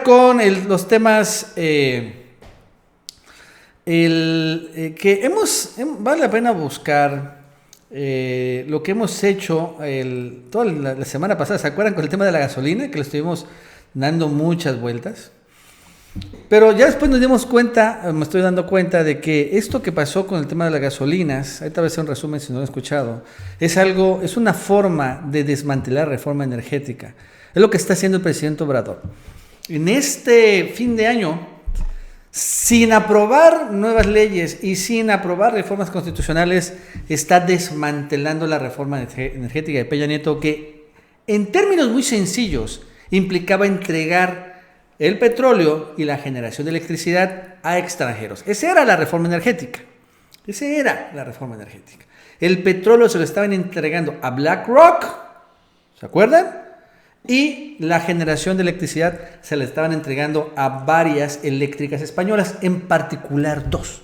con los temas vale la pena buscar lo que hemos hecho toda la semana pasada. ¿Se acuerdan con el tema de la gasolina? Que le estuvimos dando muchas vueltas. Pero ya después me estoy dando cuenta de que esto que pasó con el tema de las gasolinas, ahorita voy a hacer un resumen si no lo he escuchado, es una forma de desmantelar la reforma energética. Es lo que está haciendo el presidente Obrador. En este fin de año, sin aprobar nuevas leyes y sin aprobar reformas constitucionales, está desmantelando la reforma energética de Peña Nieto, que en términos muy sencillos implicaba entregar el petróleo y la generación de electricidad a extranjeros. Esa era la reforma energética. El petróleo se lo estaban entregando a BlackRock, ¿se acuerdan? Y la generación de electricidad se la estaban entregando a varias eléctricas españolas, en particular dos,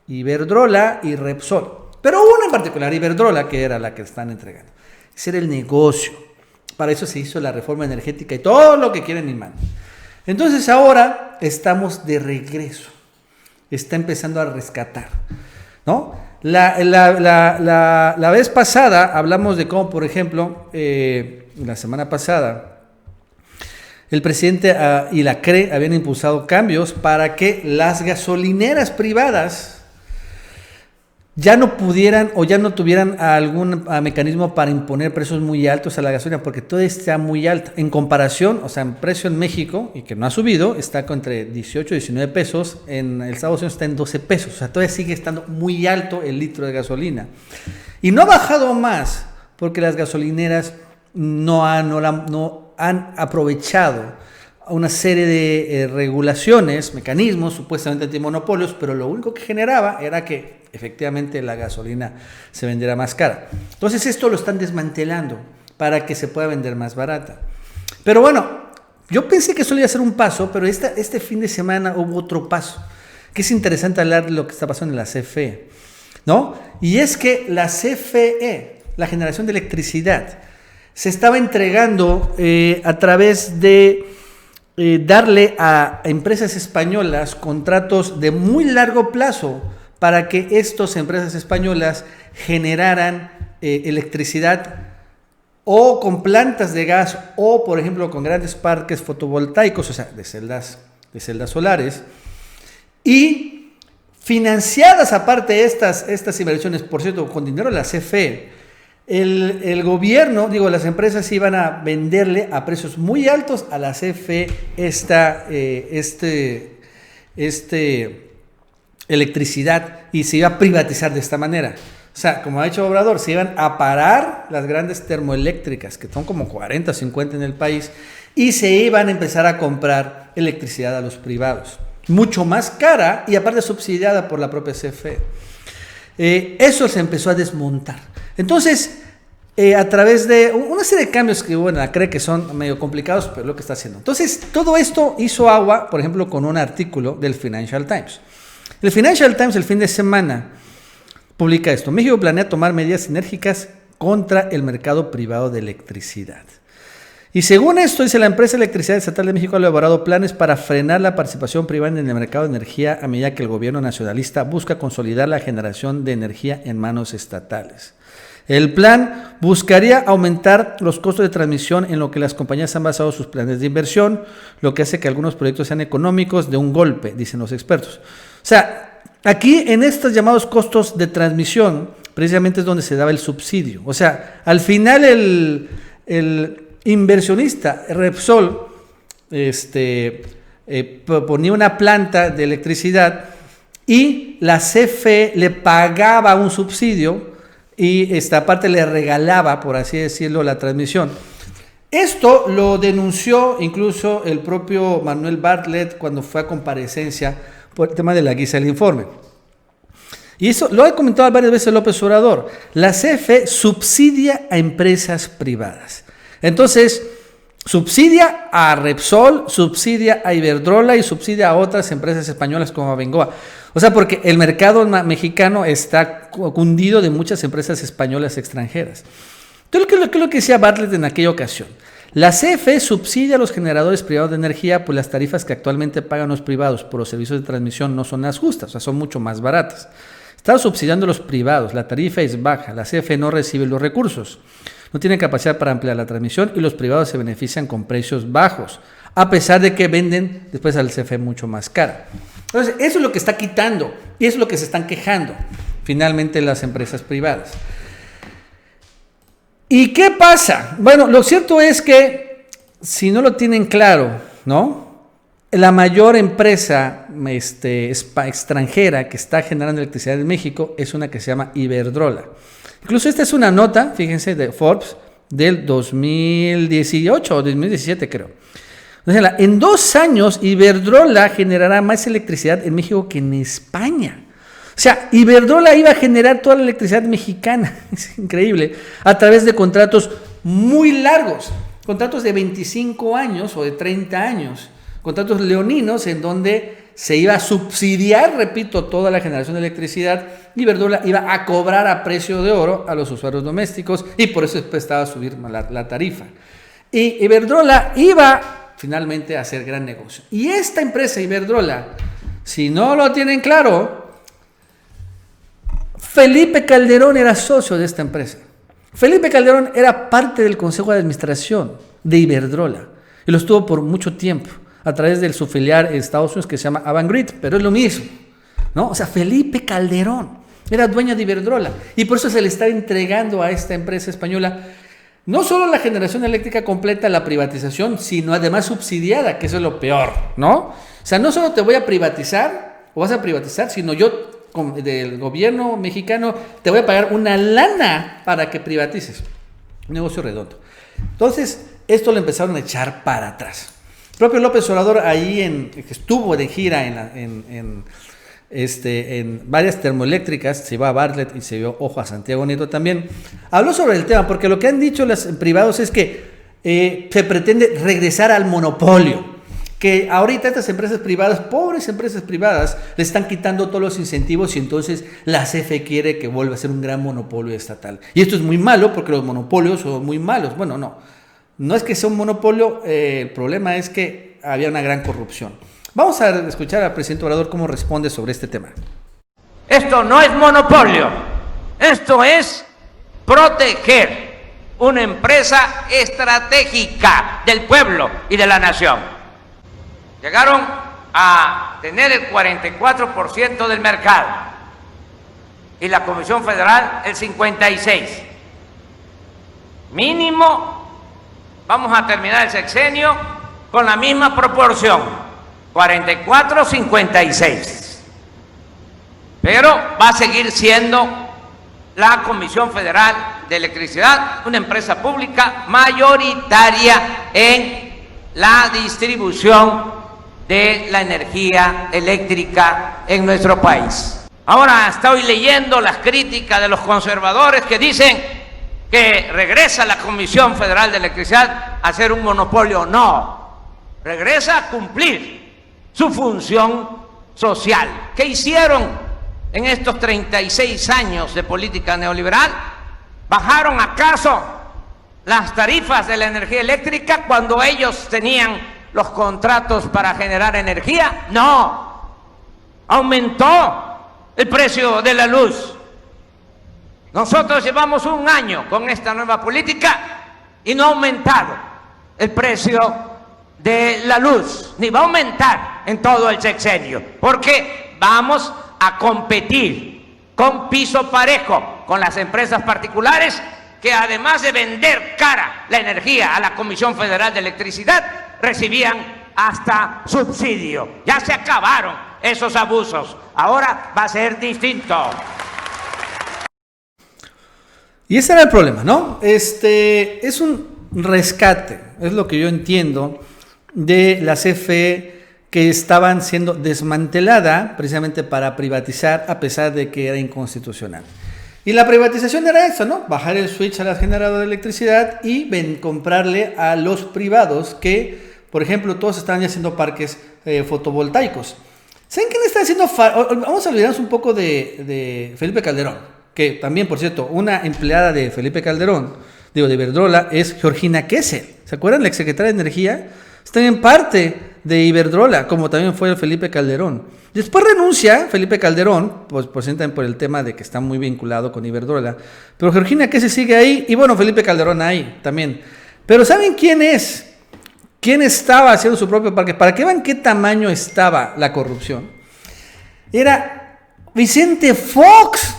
Iberdrola y Repsol. Pero una en particular, Iberdrola, que era la que están entregando. Ese era el negocio. Para eso se hizo la reforma energética y todo lo que quieren y mandan. Entonces ahora estamos de regreso. Está empezando a rescatar, ¿no? La vez pasada hablamos de cómo, por ejemplo, la semana pasada, el presidente y la CRE habían impulsado cambios para que las gasolineras privadas ya no pudieran o ya no tuvieran algún mecanismo para imponer precios muy altos a la gasolina, porque todo está muy alto. En comparación, o sea, en precio en México, y que no ha subido, está entre 18 y 19 pesos, en el Estados Unidos está en 12 pesos, o sea, todavía sigue estando muy alto el litro de gasolina. Y no ha bajado más, porque las gasolineras no han aprovechado una serie de regulaciones, mecanismos supuestamente antimonopolios, pero lo único que generaba era que efectivamente la gasolina se vendiera más cara. Entonces esto lo están desmantelando para que se pueda vender más barata. Pero bueno, yo pensé que solo iba a ser un paso, pero este fin de semana hubo otro paso, que es interesante hablar de lo que está pasando en la CFE, ¿no? Y es que la CFE, la generación de electricidad, se estaba entregando a través de darle a empresas españolas contratos de muy largo plazo para que estas empresas españolas generaran electricidad o con plantas de gas o, por ejemplo, con grandes parques fotovoltaicos, o sea, de celdas solares, y financiadas aparte estas inversiones, por cierto, con dinero de la CFE. El gobierno, las empresas iban a venderle a precios muy altos a la CFE electricidad, y se iba a privatizar de esta manera. O sea, como ha hecho Obrador, se iban a parar las grandes termoeléctricas, que son como 40 o 50 en el país, y se iban a empezar a comprar electricidad a los privados, mucho más cara y aparte subsidiada por la propia CFE. Eso se empezó a desmontar. Entonces, a través de una serie de cambios que, creo que son medio complicados, pero es lo que está haciendo. Entonces, todo esto hizo agua, por ejemplo, con un artículo del Financial Times. El Financial Times el fin de semana publica esto: México planea tomar medidas enérgicas contra el mercado privado de electricidad. Y según esto, dice, la empresa Electricidad Estatal de México ha elaborado planes para frenar la participación privada en el mercado de energía a medida que el gobierno nacionalista busca consolidar la generación de energía en manos estatales. El plan buscaría aumentar los costos de transmisión, en lo que las compañías han basado sus planes de inversión, lo que hace que algunos proyectos sean económicos de un golpe, dicen los expertos. O sea, aquí en estos llamados costos de transmisión, precisamente es donde se daba el subsidio. O sea, al final el inversionista Repsol ponía una planta de electricidad y la CFE le pagaba un subsidio y esta parte le regalaba, por así decirlo, la transmisión. Esto lo denunció incluso el propio Manuel Bartlett cuando fue a comparecencia por el tema de la guisa del informe. Y eso lo ha comentado varias veces López Obrador. La CFE subsidia a empresas privadas. Entonces, subsidia a Repsol, subsidia a Iberdrola y subsidia a otras empresas españolas como Abengoa. O sea, porque el mercado mexicano está cundido de muchas empresas españolas extranjeras. Entonces, ¿qué es lo que decía Bartlett en aquella ocasión? La CFE subsidia a los generadores privados de energía, pues las tarifas que actualmente pagan los privados por los servicios de transmisión no son las justas, o sea, son mucho más baratas. Está subsidiando a los privados, la tarifa es baja, la CFE no recibe los recursos, no tiene capacidad para ampliar la transmisión y los privados se benefician con precios bajos, a pesar de que venden después al CFE mucho más cara. Entonces, eso es lo que está quitando y eso es lo que se están quejando finalmente las empresas privadas. ¿Y qué pasa? Bueno, lo cierto es que si no lo tienen claro, ¿no? La mayor empresa extranjera que está generando electricidad en México es una que se llama Iberdrola. Incluso esta es una nota, fíjense, de Forbes del 2018 o 2017 creo. Entonces, en 2 años Iberdrola generará más electricidad en México que en España. O sea, Iberdrola iba a generar toda la electricidad mexicana, es increíble, a través de contratos muy largos, contratos de 25 años o de 30 años, contratos leoninos en donde se iba a subsidiar, repito, toda la generación de electricidad. Iberdrola iba a cobrar a precio de oro a los usuarios domésticos y por eso después estaba a subir la tarifa. Y Iberdrola iba finalmente a hacer gran negocio. Y esta empresa Iberdrola, si no lo tienen claro, Felipe Calderón era socio de esta empresa. Felipe Calderón era parte del consejo de administración de Iberdrola y lo estuvo por mucho tiempo a través de su filial en Estados Unidos que se llama Avangrid, pero es lo mismo, ¿no? O sea, Felipe Calderón era dueño de Iberdrola y por eso se le está entregando a esta empresa española no solo la generación eléctrica completa, la privatización, sino además subsidiada, que eso es lo peor, ¿no? O sea, no solo te voy a privatizar o vas a privatizar, sino yo del gobierno mexicano te voy a pagar una lana para que privatices. Un negocio redondo. Entonces, esto lo empezaron a echar para atrás. El propio López Obrador ahí que estuvo de gira en varias termoeléctricas, se iba a Bartlett y se vio ojo a Santiago Nieto también, habló sobre el tema, porque lo que han dicho los privados es que se pretende regresar al monopolio, que ahorita estas empresas privadas, pobres empresas privadas, le están quitando todos los incentivos y entonces la CFE quiere que vuelva a ser un gran monopolio estatal. Y esto es muy malo porque los monopolios son muy malos. Bueno, no es que sea un monopolio, el problema es que había una gran corrupción. Vamos a escuchar al presidente Obrador cómo responde sobre este tema. Esto no es monopolio, esto es proteger una empresa estratégica del pueblo y de la nación. Llegaron a tener el 44% del mercado y la Comisión Federal el 56%. Mínimo, vamos a terminar el sexenio con la misma proporción, 44-56. Pero va a seguir siendo la Comisión Federal de Electricidad una empresa pública mayoritaria en la distribución de la energía eléctrica en nuestro país. Ahora estoy leyendo las críticas de los conservadores que dicen que regresa la Comisión Federal de Electricidad a ser un monopolio. No, regresa a cumplir su función social. ¿Qué hicieron en estos 36 años de política neoliberal? ¿Bajaron acaso las tarifas de la energía eléctrica cuando ellos tenían los contratos para generar energía? No, aumentó el precio de la luz. Nosotros llevamos 1 año con esta nueva política y no ha aumentado el precio de la luz, ni va a aumentar en todo el sexenio, porque vamos a competir con piso parejo con las empresas particulares que además de vender cara la energía a la Comisión Federal de Electricidad, recibían hasta subsidio. Ya se acabaron esos abusos. Ahora va a ser distinto. Y ese era el problema, ¿no? Es un rescate, es lo que yo entiendo, de la CFE que estaban siendo desmantelada precisamente para privatizar a pesar de que era inconstitucional. Y la privatización era eso, ¿no? Bajar el switch a las generadoras de electricidad y comprarle a los privados que, por ejemplo, todos estaban ya haciendo parques fotovoltaicos. ¿Saben quién está haciendo? Vamos a olvidarnos un poco de Felipe Calderón, que también, por cierto, una empleada de Felipe Calderón de Iberdrola, es Georgina Kessel. ¿Se acuerdan? La exsecretaria de Energía. Está en parte de Iberdrola, como también fue Felipe Calderón. Después renuncia Felipe Calderón, pues también por el tema de que está muy vinculado con Iberdrola. Pero Georgina Kessel sigue ahí, y bueno, Felipe Calderón ahí también. Pero ¿saben quién es? ¿Quién estaba haciendo su propio parque? Para que vean qué tamaño estaba la corrupción. Era Vicente Fox.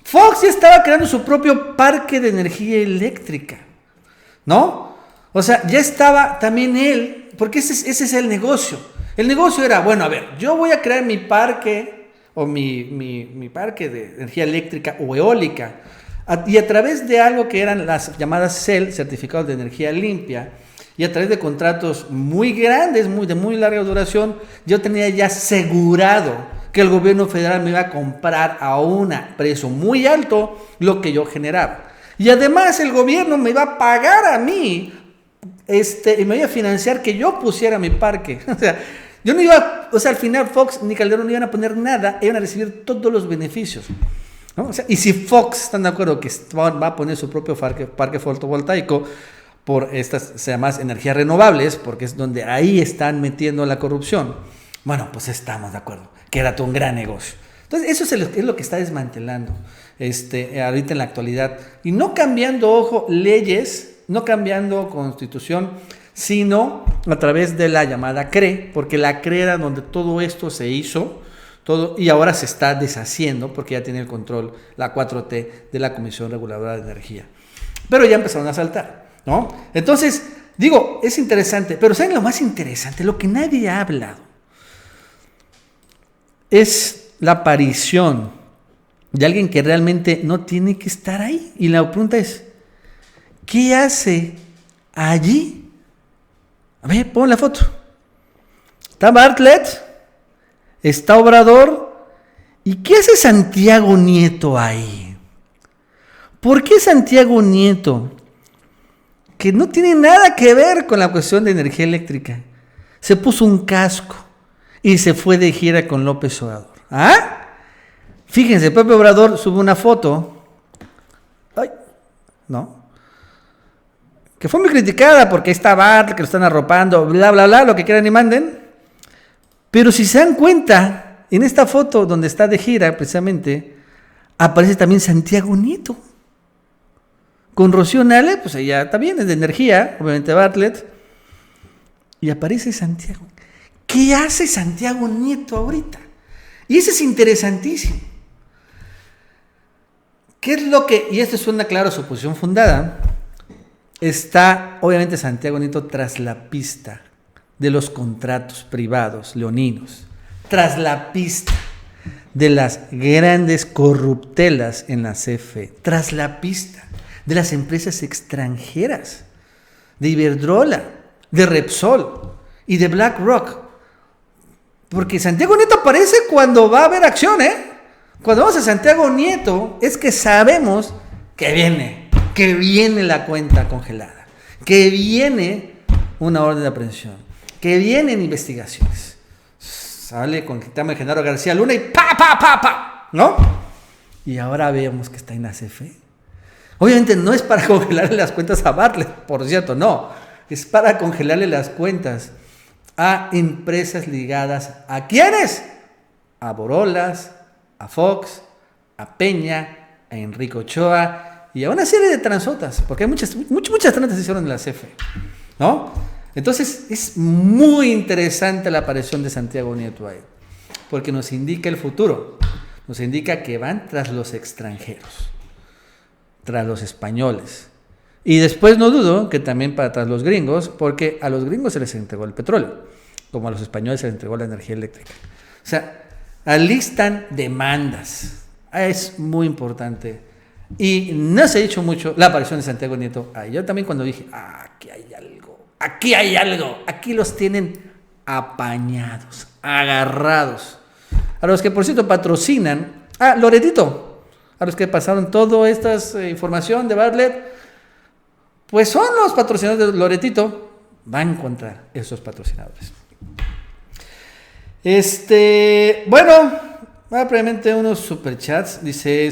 Fox ya estaba creando su propio parque de energía eléctrica, ¿no? O sea, ya estaba también él, porque ese es el negocio. El negocio era, bueno, a ver, yo voy a crear mi parque, o mi parque de energía eléctrica o eólica, y a través de algo que eran las llamadas CEL, certificados de energía limpia, y a través de contratos muy grandes, de muy larga duración, yo tenía ya asegurado que el gobierno federal me iba a comprar a un precio muy alto lo que yo generaba. Y además el gobierno me iba a pagar a mí, y me iba a financiar que yo pusiera mi parque. O sea, yo no iba, al final Fox ni Calderón no iban a poner nada, iban a recibir todos los beneficios, ¿no? O sea, y si Fox están de acuerdo que va a poner su propio parque fotovoltaico por estas, se llama energías renovables, porque es donde ahí están metiendo la corrupción, bueno, pues estamos de acuerdo, que era todo un gran negocio. Entonces, eso es lo que está desmantelando ahorita en la actualidad. Y no cambiando, ojo, leyes, no cambiando constitución, sino a través de la llamada CRE, porque la CRE era donde todo esto se hizo, y ahora se está deshaciendo, porque ya tiene el control la 4T de la Comisión Reguladora de Energía. Pero ya empezaron a saltar, ¿no? Entonces, digo, es interesante, pero ¿saben lo más interesante? Lo que nadie ha hablado es la aparición de alguien que realmente no tiene que estar ahí. Y la pregunta es, ¿qué hace allí? A ver, pon la foto. Está Bartlett, está Obrador, ¿y qué hace Santiago Nieto ahí? ¿Por qué Santiago Nieto, que no tiene nada que ver con la cuestión de energía eléctrica, se puso un casco y se fue de gira con López Obrador? ¿Ah? Fíjense, Pepe Obrador sube una foto, que fue muy criticada porque está Bartlett, que lo están arropando, bla, bla, bla, lo que quieran y manden. Pero si se dan cuenta, en esta foto donde está de gira, precisamente, aparece también Santiago Nieto. Con Rocío Nale, pues ella también es de energía, obviamente Bartlett. Y aparece Santiago. ¿Qué hace Santiago Nieto ahorita? Y eso es interesantísimo. ¿Qué es lo que, y esta es una clara suposición fundada, está obviamente Santiago Nieto tras la pista de los contratos privados leoninos, tras la pista de las grandes corruptelas en la CFE, tras la pista de las empresas extranjeras, de Iberdrola, de Repsol y de BlackRock. Porque Santiago Nieto aparece cuando va a haber acción, ¿eh? Cuando vamos a Santiago Nieto es que sabemos que viene la cuenta congelada, que viene una orden de aprehensión, que vienen investigaciones. Sale con el tema de Genaro García Luna y ¡pa! ¿No? Y ahora vemos que está en la CFE. Obviamente no es para congelarle las cuentas a Bartlett, por cierto, no. Es para congelarle las cuentas a empresas ligadas ¿a quiénes? A Borolas, a Fox, a Peña, a Enrique Ochoa y a una serie de transotas, porque hay muchas transotas se hicieron en la CFE, ¿no? Entonces es muy interesante la aparición de Santiago Nieto ahí, porque nos indica el futuro, nos indica que van tras los extranjeros, tras los españoles, y después no dudo que también tras los gringos, porque a los gringos se les entregó el petróleo, como a los españoles se les entregó la energía eléctrica. O sea, alistan demandas. Es muy importante. Y no se ha dicho mucho la aparición de Santiago Nieto. Yo también cuando dije, aquí hay algo, aquí los tienen apañados, agarrados. A los que por cierto patrocinan, Loretito, a los que pasaron toda esta información de Bartlett, pues son los patrocinadores de Loretito, van a encontrar esos patrocinadores. Bueno, brevemente unos superchats. Dice